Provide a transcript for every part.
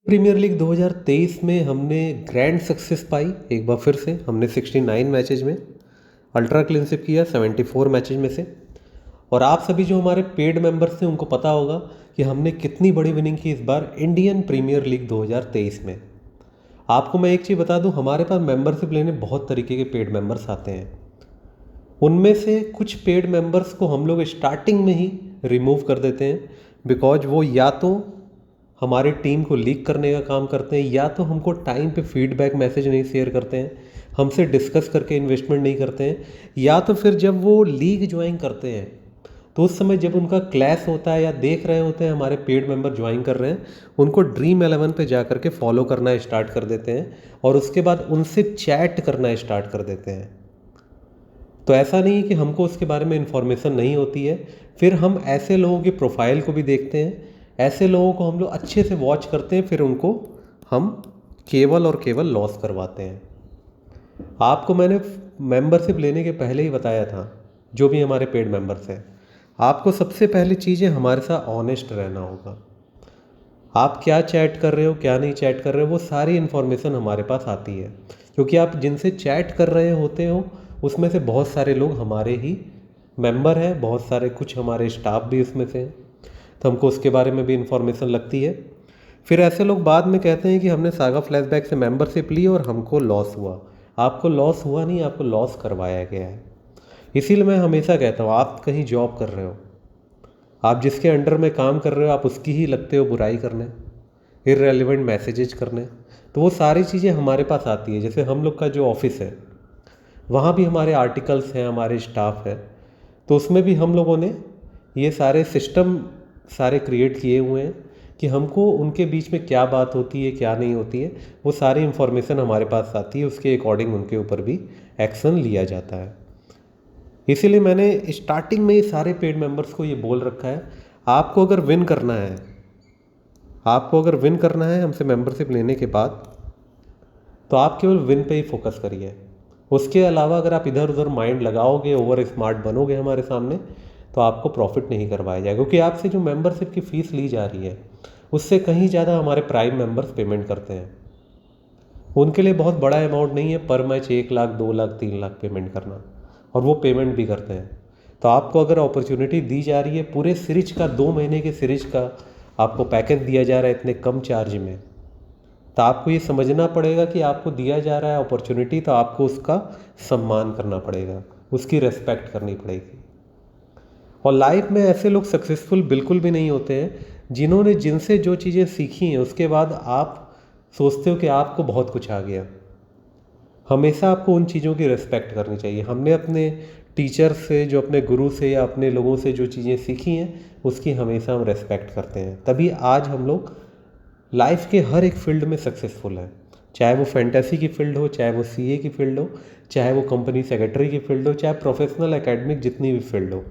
Premiere league 2023 में हमने grand success पाई। एक बार फिर से हमने 69 मैचेज में अल्ट्रा क्लीनशिप किया 74 मैचेज में से। और आप सभी जो हमारे पेड मेंबर्स थे उनको पता होगा कि हमने कितनी बड़ी विनिंग की इस बार इंडियन प्रीमियर लीग 2023 में। आपको मैं एक चीज़ बता दूं, हमारे पास मेंबरशिप लेने बहुत तरीके के पेड मेंबर्स आते हैं। उनमें से कुछ पेड मेंबर्स को हम लोग स्टार्टिंग में ही रिमूव कर देते हैं, बिकॉज वो या तो हमारी टीम को लीक करने का काम करते हैं, या तो हमको टाइम पे फीडबैक मैसेज नहीं शेयर करते हैं, हमसे डिस्कस करके इन्वेस्टमेंट नहीं करते हैं, या तो फिर जब वो लीग ज्वाइन करते हैं तो उस समय जब उनका क्लैश होता है या देख रहे होते हैं हमारे पेड मेंबर ज्वाइन कर रहे हैं, उनको ड्रीम 11 पे जा करके फॉलो करना स्टार्ट कर देते हैं और उसके बाद उनसे चैट करना स्टार्ट कर देते हैं। तो ऐसा नहीं है कि हमको उसके बारे में इन्फॉर्मेशन नहीं होती है। फिर हम ऐसे लोगों की प्रोफाइल को भी देखते हैं, ऐसे लोगों को हम लोग अच्छे से वॉच करते हैं, फिर उनको हम केवल और केवल लॉस करवाते हैं। आपको मैंने मेंबरशिप लेने के पहले ही बताया था, जो भी हमारे पेड मेंबर्स हैं, आपको सबसे पहली चीज़ है हमारे साथ ऑनेस्ट रहना होगा। आप क्या चैट कर रहे हो, क्या नहीं चैट कर रहे हो, वो सारी इन्फॉर्मेशन हमारे पास आती है, क्योंकि आप जिनसे चैट कर रहे होते हो उसमें से बहुत सारे लोग हमारे ही मेंबर हैं, बहुत सारे कुछ हमारे स्टाफ भी उसमें से हैं, तो हमको उसके बारे में भी इन्फॉर्मेशन लगती है। फिर ऐसे लोग बाद में कहते हैं कि हमने सागा फ्लैशबैक से मेंबरशिप ली और हमको लॉस हुआ। आपको लॉस हुआ नहीं, आपको लॉस करवाया गया है। इसीलिए मैं हमेशा कहता हूँ, आप कहीं जॉब कर रहे हो, आप जिसके अंडर में काम कर रहे हो आप उसकी ही लगते हो बुराई करने, इररेलेवेंट मैसेजेज करने, तो वो सारी चीज़ें हमारे पास आती है। जैसे हम लोग का जो ऑफिस है वहाँ भी हमारे आर्टिकल्स हैं, हमारे स्टाफ है, तो उसमें भी हम लोगों ने ये सारे सिस्टम सारे क्रिएट किए हुए हैं कि हमको उनके बीच में क्या बात होती है क्या नहीं होती है, वो सारी इन्फॉर्मेशन हमारे पास आती है, उसके अकॉर्डिंग उनके ऊपर भी एक्शन लिया जाता है। इसीलिए मैंने स्टार्टिंग में ही सारे पेड मेंबर्स को ये बोल रखा है, आपको अगर विन करना है, आपको अगर विन करना है हमसे मेंबरशिप लेने के बाद, तो आप केवल विन पे ही फोकस करिए। उसके अलावा अगर आप इधर उधर माइंड लगाओगे, ओवर स्मार्ट बनोगे हमारे सामने, तो आपको प्रॉफिट नहीं करवाया जाएगा, क्योंकि आपसे जो मेंबरशिप की फ़ीस ली जा रही है उससे कहीं ज़्यादा हमारे प्राइम मेंबर्स पेमेंट करते हैं। उनके लिए बहुत बड़ा अमाउंट नहीं है पर मैच 1 लाख 2 लाख 3 लाख पेमेंट करना, और वो पेमेंट भी करते हैं। तो आपको अगर अपॉर्चुनिटी दी जा रही है, पूरे सीरीज का 2 महीने के सीरीज का आपको पैकेज दिया जा रहा है इतने कम चार्ज में, तो आपको ये समझना पड़ेगा कि आपको दिया जा रहा है अपॉर्चुनिटी, तो आपको उसका सम्मान करना पड़ेगा, उसकी रेस्पेक्ट करनी पड़ेगी। और लाइफ में ऐसे लोग सक्सेसफुल बिल्कुल भी नहीं होते हैं जिन्होंने जिनसे जो चीज़ें सीखी हैं उसके बाद आप सोचते हो कि आपको बहुत कुछ आ गया। हमेशा आपको उन चीज़ों की रिस्पेक्ट करनी चाहिए। हमने अपने टीचर से, जो अपने गुरु से या अपने लोगों से जो चीज़ें सीखी हैं उसकी हमेशा हम रेस्पेक्ट करते हैं, तभी आज हम लोग लाइफ के हर एक फील्ड में सक्सेसफुल है। चाहे वो फैंटेसी की फील्ड हो, चाहे वो सीए की फील्ड हो, चाहे वो कंपनी सेक्रेटरी की फील्ड हो, चाहे प्रोफेशनल एकेडमिक जितनी भी फील्ड हो।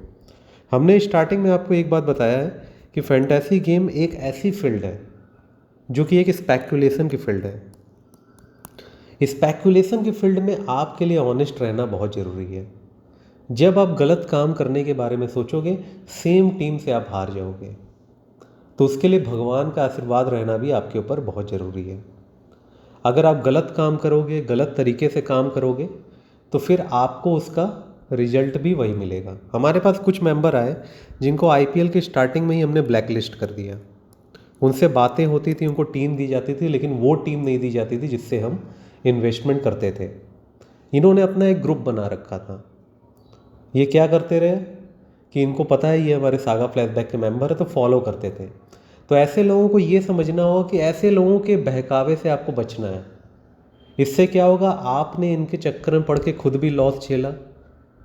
हमने स्टार्टिंग में आपको एक बात बताया है कि फैंटेसी गेम एक ऐसी फील्ड है जो कि एक स्पेकुलेशन की फील्ड है। स्पेकुलेशन की फील्ड में आपके लिए ऑनेस्ट रहना बहुत ज़रूरी है। जब आप गलत काम करने के बारे में सोचोगे, सेम टीम से आप हार जाओगे, तो उसके लिए भगवान का आशीर्वाद रहना भी आपके ऊपर बहुत ज़रूरी है। अगर आप गलत काम करोगे, गलत तरीके से काम करोगे, तो फिर आपको उसका रिजल्ट भी वही मिलेगा। हमारे पास कुछ मेंबर आए जिनको आईपीएल की स्टार्टिंग में ही हमने ब्लैक लिस्ट कर दिया। उनसे बातें होती थी, उनको टीम दी जाती थी, लेकिन वो टीम नहीं दी जाती थी जिससे हम इन्वेस्टमेंट करते थे। इन्होंने अपना एक ग्रुप बना रखा था। ये क्या करते रहे कि इनको पता है ये हमारे सागा फ्लैशबैक के मेंबर है, तो फॉलो करते थे। तो ऐसे लोगों को ये समझना होगा कि ऐसे लोगों के बहकावे से आपको बचना है। इससे क्या होगा, आपने इनके चक्कर में पड़ के खुद भी लॉस झेला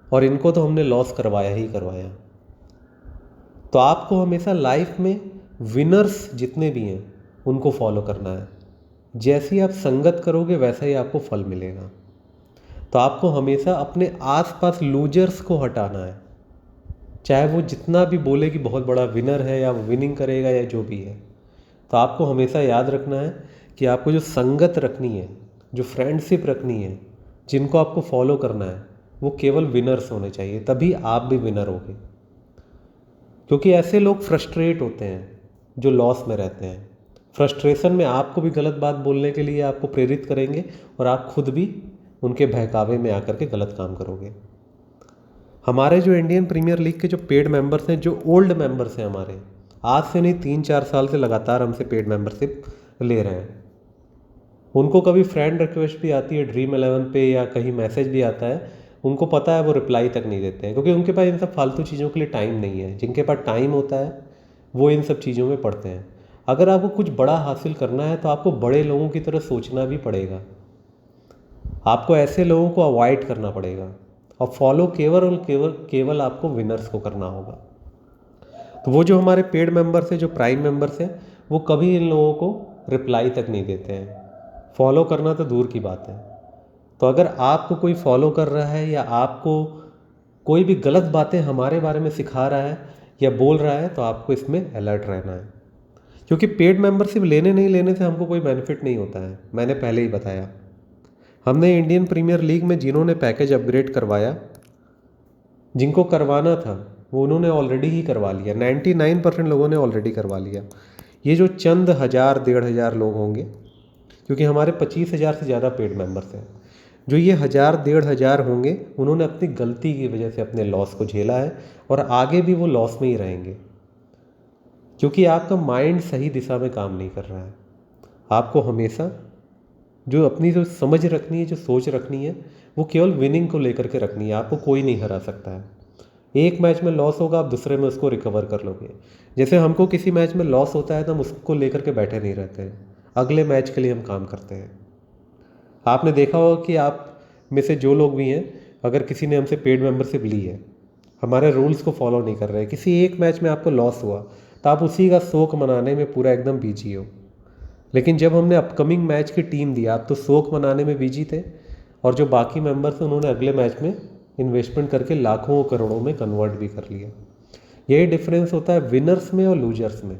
और इनको तो हमने लॉस करवाया ही करवाया। तो आपको हमेशा लाइफ में विनर्स जितने भी हैं उनको फॉलो करना है। जैसी आप संगत करोगे वैसा ही आपको फल मिलेगा। तो आपको हमेशा अपने आसपास लूजर्स को हटाना है, चाहे वो जितना भी बोले कि बहुत बड़ा विनर है या वो विनिंग करेगा या जो भी है। तो आपको हमेशा याद रखना है कि आपको जो संगत रखनी है, जो फ्रेंडशिप रखनी है, जिनको आपको फॉलो करना है, वो केवल विनर्स होने चाहिए, तभी आप भी विनर होगे। क्योंकि ऐसे लोग फ्रस्ट्रेट होते हैं जो लॉस में रहते हैं। फ्रस्ट्रेशन में आपको भी गलत बात बोलने के लिए आपको प्रेरित करेंगे और आप खुद भी उनके बहकावे में आकर के गलत काम करोगे। हमारे जो इंडियन प्रीमियर लीग के जो पेड मेंबर्स हैं, जो ओल्ड मेंबर्स हैं हमारे, आज से नहीं 3-4 साल से लगातार हमसे पेड मेंबरशिप ले रहे हैं, उनको कभी फ्रेंड रिक्वेस्ट भी आती है Dream11 पे या कहीं मैसेज भी आता है, उनको पता है वो रिप्लाई तक नहीं देते हैं, क्योंकि उनके पास इन सब फालतू चीज़ों के लिए टाइम नहीं है। जिनके पास टाइम होता है वो इन सब चीज़ों में पढ़ते हैं। अगर आपको कुछ बड़ा हासिल करना है तो आपको बड़े लोगों की तरह सोचना भी पड़ेगा, आपको ऐसे लोगों को अवॉइड करना पड़ेगा और फॉलो केवल और केवल आपको विनर्स को करना होगा। तो वो जो हमारे पेड मेंबर्स हैं, जो प्राइम मेंबर्स हैं, वो कभी इन लोगों को रिप्लाई तक नहीं देते हैं, फॉलो करना तो दूर की बात है। तो अगर आपको कोई फॉलो कर रहा है या आपको कोई भी गलत बातें हमारे बारे में सिखा रहा है या बोल रहा है, तो आपको इसमें अलर्ट रहना है, क्योंकि पेड मेंबरशिप लेने नहीं लेने से हमको कोई बेनिफिट नहीं होता है। मैंने पहले ही बताया, हमने इंडियन प्रीमियर लीग में जिन्होंने पैकेज अपग्रेड करवाया, जिनको करवाना था वो उन्होंने ऑलरेडी ही करवा लिया, 99% लोगों ने ऑलरेडी करवा लिया। ये जो चंद 1000-1500 लोग होंगे, क्योंकि हमारे 25,000 से ज़्यादा पेड मेंबर्स हैं, जो ये 1000-1500 होंगे, उन्होंने अपनी गलती की वजह से अपने लॉस को झेला है और आगे भी वो लॉस में ही रहेंगे, क्योंकि आपका माइंड सही दिशा में काम नहीं कर रहा है। आपको हमेशा जो अपनी जो समझ रखनी है, जो सोच रखनी है, वो केवल विनिंग को लेकर के रखनी है। आपको कोई नहीं हरा सकता है। एक मैच में लॉस होगा, आप दूसरे में उसको रिकवर कर लोगे। जैसे हमको किसी मैच में लॉस होता है तो हम उसको लेकर के बैठे नहीं रहते हैं, अगले मैच के लिए हम काम करते हैं। आपने देखा होगा कि आप में से जो लोग भी हैं, अगर किसी ने हमसे पेड मेंबरशिप ली है, हमारे रूल्स को फॉलो नहीं कर रहे हैं, किसी एक मैच में आपको लॉस हुआ तो आप उसी का शोक मनाने में पूरा एकदम बिजी हो। लेकिन जब हमने अपकमिंग मैच की टीम दी, आप तो शोक मनाने में बिजी थे, और जो बाकी मेंबर्स हैं उन्होंने अगले मैच में इन्वेस्टमेंट करके लाखों करोड़ों में कन्वर्ट भी कर लिया। यही डिफरेंस होता है विनर्स में और लूजर्स में।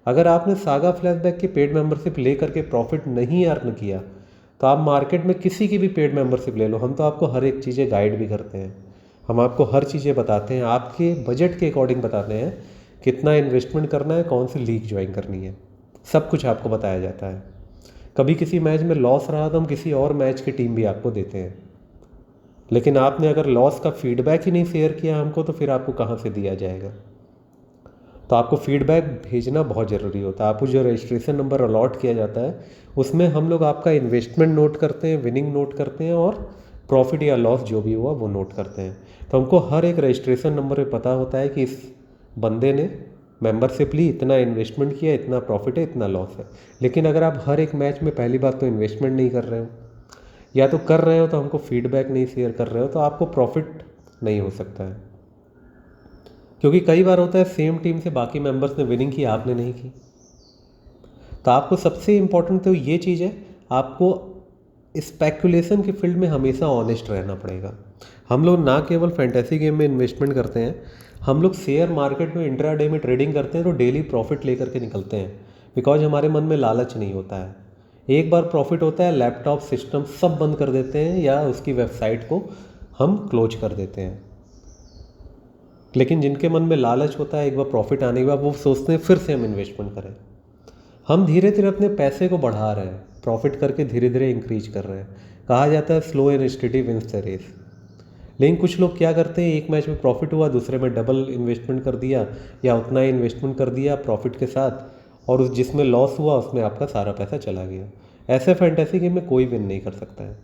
अगर आपने सागा फ्लैशबैक की पेड मेंबरशिप ले करके प्रॉफिट नहीं अर्न किया, तो आप मार्केट में किसी की भी पेड मेंबरशिप ले लो, हम तो आपको हर एक चीज़ें गाइड भी करते हैं, हम आपको हर चीज़ें बताते हैं, आपके बजट के अकॉर्डिंग बताते हैं कितना इन्वेस्टमेंट करना है, कौन सी लीग ज्वाइन करनी है, सब कुछ आपको बताया जाता है। कभी किसी मैच में लॉस रहा तो हम किसी और मैच की टीम भी आपको देते हैं, लेकिन आपने अगर लॉस का फीडबैक ही नहीं शेयर किया हमको, तो फिर आपको कहाँ से दिया जाएगा। तो आपको फीडबैक भेजना बहुत ज़रूरी होता है। आपको जो रजिस्ट्रेशन नंबर अलॉट किया जाता है, उसमें हम लोग आपका इन्वेस्टमेंट नोट करते हैं, विनिंग नोट करते हैं, और प्रॉफिट या लॉस जो भी हुआ वो नोट करते हैं। तो हमको हर एक रजिस्ट्रेशन नंबर पे पता होता है कि इस बंदे ने मेंबरशिप ली, इतना इन्वेस्टमेंट किया, इतना प्रॉफिट है, इतना लॉस है। लेकिन अगर आप हर एक मैच में पहली बात तो इन्वेस्टमेंट नहीं कर रहे हो, या तो कर रहे हो तो हमको फीडबैक नहीं शेयर कर रहे हो, तो आपको प्रॉफिट नहीं हो सकता है। क्योंकि कई बार होता है सेम टीम से बाकी मेंबर्स ने विनिंग की, आपने नहीं की। तो आपको सबसे इम्पोर्टेंट तो ये चीज़ है, आपको स्पेकुलेशन के फील्ड में हमेशा ऑनेस्ट रहना पड़ेगा। हम लोग ना केवल फैंटेसी गेम में इन्वेस्टमेंट करते हैं, हम लोग शेयर मार्केट में इंट्राडे में ट्रेडिंग करते हैं, तो डेली प्रॉफिट लेकर के निकलते हैं, बिकॉज हमारे मन में लालच नहीं होता है। एक बार प्रॉफिट होता है, लैपटॉप सिस्टम सब बंद कर देते हैं या उसकी वेबसाइट को हम क्लोज कर देते हैं। लेकिन जिनके मन में लालच होता है, एक बार प्रॉफिट आने के बाद वो सोचते हैं फिर से हम इन्वेस्टमेंट करें। हम धीरे धीरे अपने पैसे को बढ़ा रहे हैं, प्रॉफिट करके धीरे धीरे इंक्रीज कर रहे हैं। कहा जाता है slow and steady wins the race. लेकिन कुछ लोग क्या करते हैं, एक मैच में प्रॉफिट हुआ, दूसरे में डबल इन्वेस्टमेंट कर दिया या उतना ही इन्वेस्टमेंट कर दिया प्रॉफिट के साथ, और उस जिसमें लॉस हुआ उसमें आपका सारा पैसा चला गया। ऐसे फैंटेसी गेम में कोई विन नहीं कर सकता है।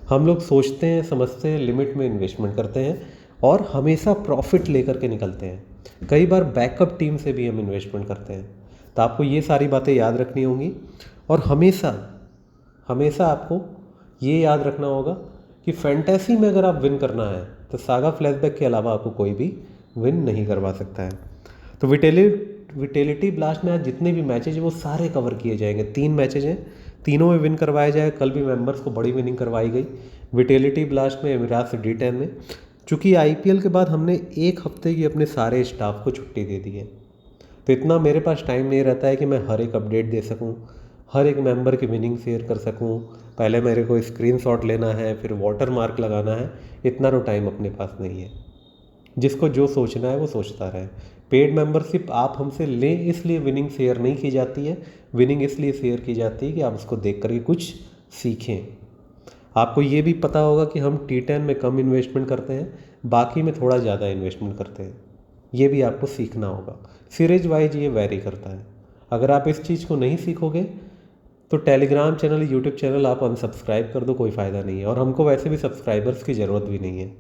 हम लोग सोचते हैं, समझते हैं, लिमिट में इन्वेस्टमेंट करते हैं और हमेशा प्रॉफिट लेकर के निकलते हैं। कई बार बैकअप टीम से भी हम इन्वेस्टमेंट करते हैं। तो आपको ये सारी बातें याद रखनी होंगी, और हमेशा हमेशा आपको ये याद रखना होगा कि फैंटेसी में अगर आप विन करना है तो सागा फ्लैशबैक के अलावा आपको कोई भी विन नहीं करवा सकता है। तो विटेलिटी ब्लास्ट में आज जितने भी मैचेज हैं वो सारे कवर किए जाएंगे। 3 मैचेज हैं, तीनों में विन करवाया जाएगा। कल भी मेंबर्स को बड़ी विनिंग करवाई गई विटेलिटी ब्लास्ट में, एमिरात D10 में। चूँकि IPL के बाद हमने 1 हफ्ते की अपने सारे स्टाफ को छुट्टी दे दी है, तो इतना मेरे पास टाइम नहीं रहता है कि मैं हर एक अपडेट दे सकूं, हर एक मेंबर की विनिंग शेयर कर सकूं। पहले मेरे को स्क्रीनशॉट लेना है, फिर वाटर मार्क लगाना है, इतना तो टाइम अपने पास नहीं है। जिसको जो सोचना है वो सोचता रहे। पेड मेंबरशिप आप हमसे लें इसलिए विनिंग शेयर नहीं की जाती है, विनिंग इसलिए शेयर की जाती है कि आप उसको देख करके कुछ सीखें। आपको ये भी पता होगा कि हम T10 में कम इन्वेस्टमेंट करते हैं, बाकी में थोड़ा ज़्यादा इन्वेस्टमेंट करते हैं। ये भी आपको सीखना होगा। सीरीज वाइज ये वैरी करता है। अगर आप इस चीज़ को नहीं सीखोगे तो टेलीग्राम चैनल, यूट्यूब चैनल आप अनसब्सक्राइब कर दो, कोई फ़ायदा नहीं है। और हमको वैसे भी सब्सक्राइबर्स की ज़रूरत भी नहीं है।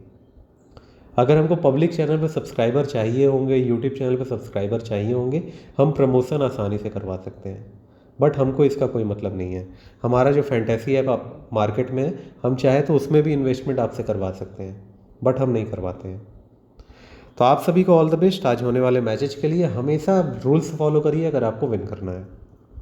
अगर हमको पब्लिक चैनल पे सब्सक्राइबर चाहिए होंगे, यूट्यूब चैनल पे सब्सक्राइबर चाहिए होंगे, हम प्रमोशन आसानी से करवा सकते हैं, बट हमको इसका कोई मतलब नहीं है। हमारा जो फैंटेसी ऐप आप मार्केट में है, हम चाहे तो उसमें भी इन्वेस्टमेंट आपसे करवा सकते हैं, बट हम नहीं करवाते हैं। तो आप सभी को ऑल द बेस्ट आज होने वाले मैचेज के लिए। हमेशा रूल्स फॉलो करिए अगर आपको विन करना है।